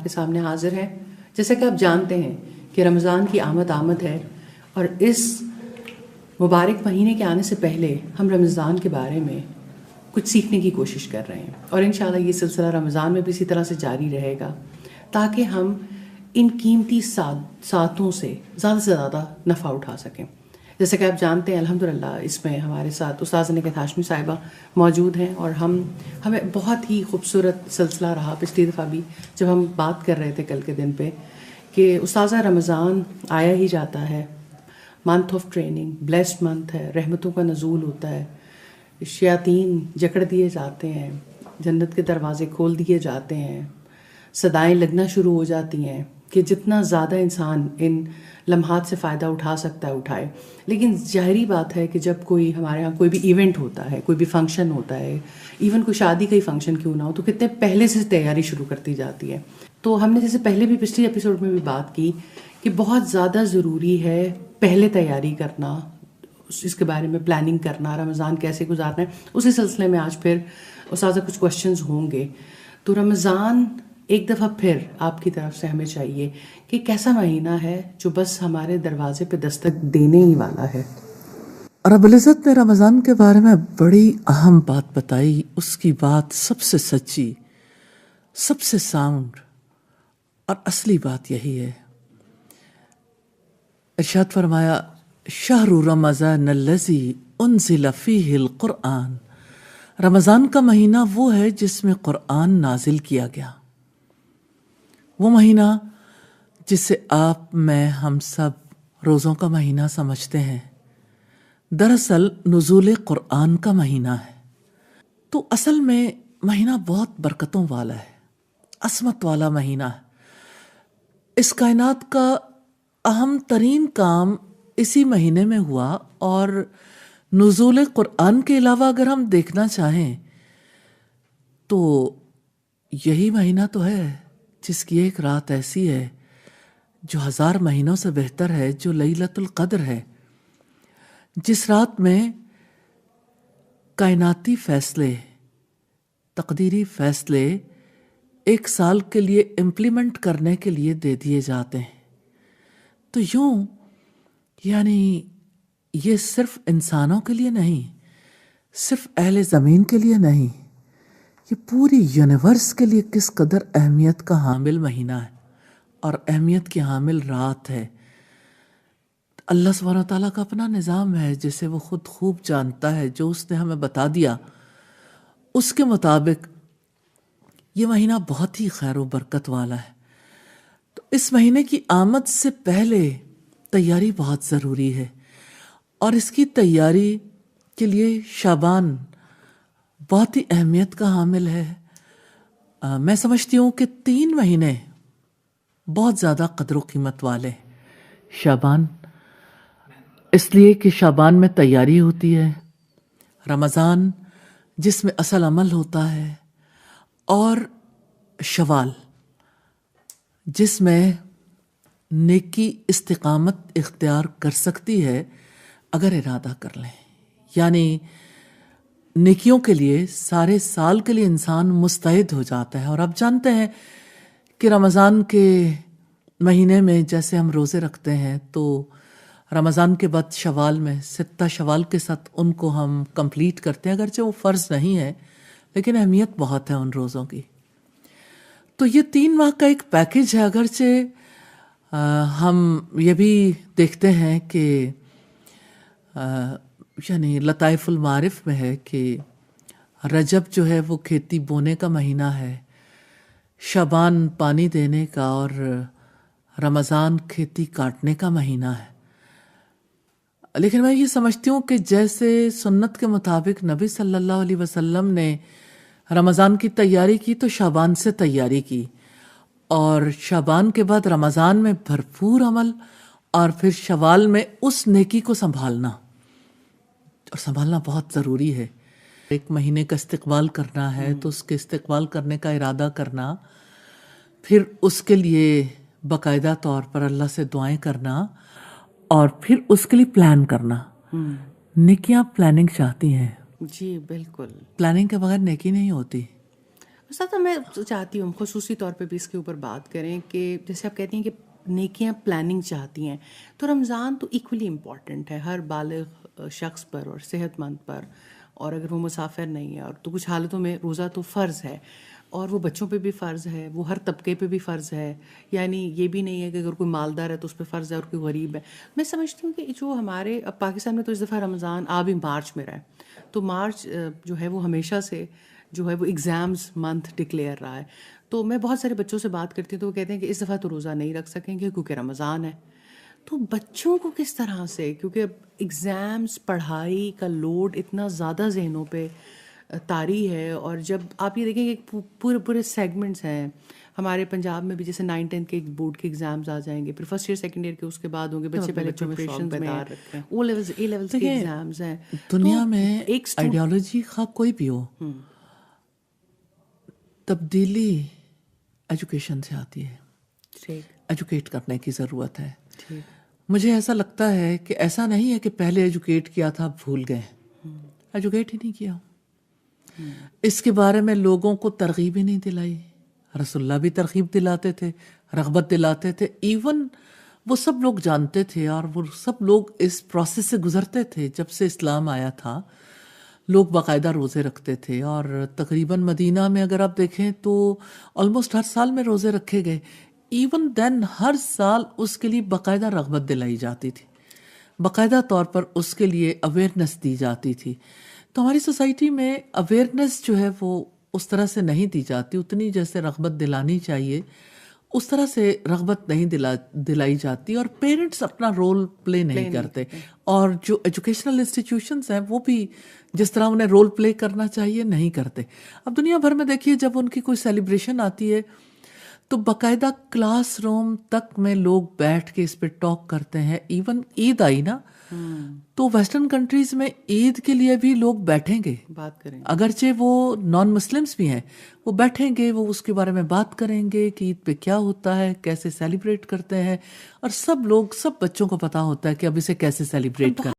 کے سامنے حاضر ہیں. جیسا کہ آپ جانتے ہیں کہ رمضان کی آمد ہے اور اس مبارک مہینے کے آنے سے پہلے ہم رمضان کے بارے میں کچھ سیکھنے کی کوشش کر رہے ہیں اور انشاءاللہ یہ سلسلہ رمضان میں بھی اسی طرح سے جاری رہے گا تاکہ ہم ان قیمتی ساعتوں سے زیادہ نفع اٹھا سکیں. جیسا کہ آپ جانتے ہیں الحمدللہ اس میں ہمارے ساتھ استاذ نکہت ہاشمی صاحبہ موجود ہیں اور ہمیں بہت ہی خوبصورت سلسلہ رہا پچھلی دفعہ بھی جب ہم بات کر رہے تھے کل کے دن پہ کہ استاذہ رمضان آیا ہی جاتا ہے، month of training, blessed month ہے، رحمتوں کا نزول ہوتا ہے، شیاطین جکڑ دیے جاتے ہیں، جنت کے دروازے کھول دیے جاتے ہیں، صدائیں لگنا شروع ہو جاتی ہیں کہ جتنا زیادہ انسان ان لمحات سے فائدہ اٹھا سکتا ہے اٹھائے. لیکن ظاہری بات ہے کہ جب کوئی ہمارے یہاں کوئی بھی ایونٹ ہوتا ہے، کوئی بھی فنکشن ہوتا ہے، ایون کوئی شادی کا ہی فنکشن کیوں نہ ہو، تو کتنے پہلے سے تیاری شروع کرتی جاتی ہے. تو ہم نے جیسے پہلے بھی پچھلی ایپیسوڈ میں بھی بات کی کہ بہت زیادہ ضروری ہے پہلے تیاری کرنا، اس کے بارے میں پلاننگ کرنا، رمضان کیسے گزارنا ہے. اسی سلسلے میں آج پھر استاذہ کچھ کوشچنز ہوں گے. تو رمضان ایک دفعہ پھر آپ کی طرف سے ہمیں چاہیے کہ کیسا مہینہ ہے جو بس ہمارے دروازے پہ دستک دینے ہی والا ہے. رب العزت نے رمضان کے بارے میں بڑی اہم بات بتائی. اس کی بات سب سے سچی، سب سے ساؤنڈ اور اصلی بات یہی ہے. ارشاد فرمایا شہر رمضان الذی انزل فیہ القرآن، رمضان کا مہینہ وہ ہے جس میں قرآن نازل کیا گیا. وہ مہینہ جسے آپ میں ہم سب روزوں کا مہینہ سمجھتے ہیں، دراصل نزول قرآن کا مہینہ ہے. تو اصل میں مہینہ بہت برکتوں والا ہے، عصمت والا مہینہ ہے. اس کائنات کا اہم ترین کام اسی مہینے میں ہوا. اور نزول قرآن کے علاوہ اگر ہم دیکھنا چاہیں تو یہی مہینہ تو ہے جس کی ایک رات ایسی ہے جو 1000 مہینوں سے بہتر ہے، جو لیلۃ القدر ہے، جس رات میں کائناتی فیصلے، تقدیری فیصلے ایک سال کے لیے امپلیمنٹ کرنے کے لیے دے دیے جاتے ہیں. تو یوں یعنی یہ صرف انسانوں کے لیے نہیں، صرف اہل زمین کے لیے نہیں، یہ پوری یونیورس کے لیے کس قدر اہمیت کا حامل مہینہ ہے اور اہمیت کی حامل رات ہے. اللہ سبحانہ و تعالیٰ کا اپنا نظام ہے جسے وہ خود خوب جانتا ہے. جو اس نے ہمیں بتا دیا اس کے مطابق یہ مہینہ بہت ہی خیر و برکت والا ہے. تو اس مہینے کی آمد سے پہلے تیاری بہت ضروری ہے اور اس کی تیاری کے لیے شعبان بہت ہی اہمیت کا حامل ہے. میں سمجھتی ہوں کہ 3 مہینے بہت زیادہ قدر و قیمت والے ہیں. شعبان اس لیے کہ شعبان میں تیاری ہوتی ہے، رمضان جس میں اصل عمل ہوتا ہے، اور شوال جس میں نیکی استقامت اختیار کر سکتی ہے اگر ارادہ کر لیں. یعنی نیکیوں کے لیے سارے سال کے لیے انسان مستعد ہو جاتا ہے. اور اب جانتے ہیں کہ رمضان کے مہینے میں جیسے ہم روزے رکھتے ہیں تو رمضان کے بعد شوال میں 6 شوال کے ساتھ ان کو ہم کمپلیٹ کرتے ہیں، اگرچہ وہ فرض نہیں ہے لیکن اہمیت بہت ہے ان روزوں کی. تو یہ 3 ماہ کا ایک پیکج ہے. اگرچہ ہم یہ بھی دیکھتے ہیں کہ یعنی لطائف المعارف میں ہے کہ رجب جو ہے وہ کھیتی بونے کا مہینہ ہے، شعبان پانی دینے کا، اور رمضان کھیتی کاٹنے کا مہینہ ہے. لیکن میں یہ سمجھتی ہوں کہ جیسے سنت کے مطابق نبی صلی اللہ علیہ وسلم نے رمضان کی تیاری کی تو شعبان سے تیاری کی، اور شعبان کے بعد رمضان میں بھرپور عمل، اور پھر شوال میں اس نیکی کو سنبھالنا، اور سنبھالنا بہت ضروری ہے. ایک مہینے کا استقبال کرنا ہے تو اس کے استقبال کرنے کا ارادہ کرنا، پھر اس کے لیے باقاعدہ طور پر اللہ سے دعائیں کرنا، اور پھر اس کے لیے پلان کرنا. نیکیاں پلاننگ چاہتی ہیں. جی بالکل. پلاننگ کے بغیر نیکی نہیں ہوتی. استاد میں چاہتی ہوں خصوصی طور پہ بھی اس کے اوپر بات کریں کہ جیسے آپ کہتی ہیں کہ نیکیاں پلاننگ چاہتی ہیں، تو رمضان تو ایکولی امپورٹنٹ ہے ہر بالغ شخص پر اور صحت مند پر، اور اگر وہ مسافر نہیں ہے اور تو کچھ حالتوں میں روزہ تو فرض ہے، اور وہ بچوں پہ بھی فرض ہے، وہ ہر طبقے پہ بھی فرض ہے، یعنی یہ بھی نہیں ہے کہ اگر کوئی مالدار ہے تو اس پہ فرض ہے اور کوئی غریب ہے. میں سمجھتی ہوں کہ جو ہمارے اب پاکستان میں تو اس دفعہ رمضان ابھی مارچ میں رہا ہے، تو مارچ جو ہے وہ ہمیشہ سے جو ہے وہ ایگزامز منتھ ڈکلیئر رہا ہے. تو میں بہت سارے بچوں سے بات کرتی ہوں تو وہ کہتے ہیں کہ اس دفعہ تو روزہ نہیں رکھ سکیں گے کیونکہ رمضان ہے. تو بچوں کو کس طرح سے، کیونکہ اب ایگزامز، پڑھائی کا لوڈ اتنا زیادہ ذہنوں پہ طاری ہے، اور جب آپ یہ دیکھیں کہ پورے سیگمنٹس ہیں ہمارے پنجاب میں بھی، جیسے 9-10 کے بورڈ کے ایگزامز آ جائیں گے، پھر فرسٹ ایئر سیکنڈ ایئر کے اس کے بعد ہوں گے، بچے پہلے پریپریشنز میں، او لیولز اے لیولز کے ایگزامز ہیں. دنیا میں آئیڈیالوجی خواہ کوئی بھی ہو، تبدیلی ایجوکیشن سے آتی ہے. ایجوکیٹ کرنے کی ضرورت ہے. مجھے ایسا لگتا ہے کہ ایسا نہیں ہے کہ پہلے ایجوکیٹ کیا تھا بھول گئے، ایجوکیٹ ہی نہیں کیا. اس کے بارے میں لوگوں کو ترغیب ہی نہیں دلائی. رسول اللہ بھی ترغیب دلاتے تھے، رغبت دلاتے تھے. ایون وہ سب لوگ جانتے تھے اور وہ سب لوگ اس پروسیس سے گزرتے تھے. جب سے اسلام آیا تھا لوگ باقاعدہ روزے رکھتے تھے، اور تقریباً مدینہ میں اگر آپ دیکھیں تو آلموسٹ ہر سال میں روزے رکھے گئے. ایون دین ہر سال اس کے لیے باقاعدہ رغبت دلائی جاتی تھی، باقاعدہ طور پر اس کے لیے اویئرنیس دی جاتی تھی. تو ہماری سوسائٹی میں اویئرنیس جو ہے وہ اس طرح سے نہیں دی جاتی، اتنی جیسے رغبت دلانی چاہیے اس طرح سے رغبت نہیں دلائی جاتی، اور پیرنٹس اپنا رول پلے نہیں کرتے. اور جو ایجوکیشنل انسٹیٹیوشنز ہیں وہ بھی جس طرح انہیں رول پلے کرنا چاہیے نہیں کرتے. اب دنیا بھر میں دیکھیے جب ان کی کوئی سیلیبریشن آتی ہے تو باقاعدہ کلاس روم تک میں لوگ بیٹھ کے اس پہ ٹاک کرتے ہیں. ایون عید آئی نا تو ویسٹرن کنٹریز میں عید کے لیے بھی لوگ بیٹھیں گے، بات کریں گے، اگرچہ وہ نان مسلمس بھی ہیں، وہ بیٹھیں گے، وہ اس کے بارے میں بات کریں گے کہ عید پہ کیا ہوتا ہے، کیسے سیلیبریٹ کرتے ہیں. اور سب بچوں کو پتا ہوتا ہے کہ اب اسے کیسے سیلیبریٹ کریں.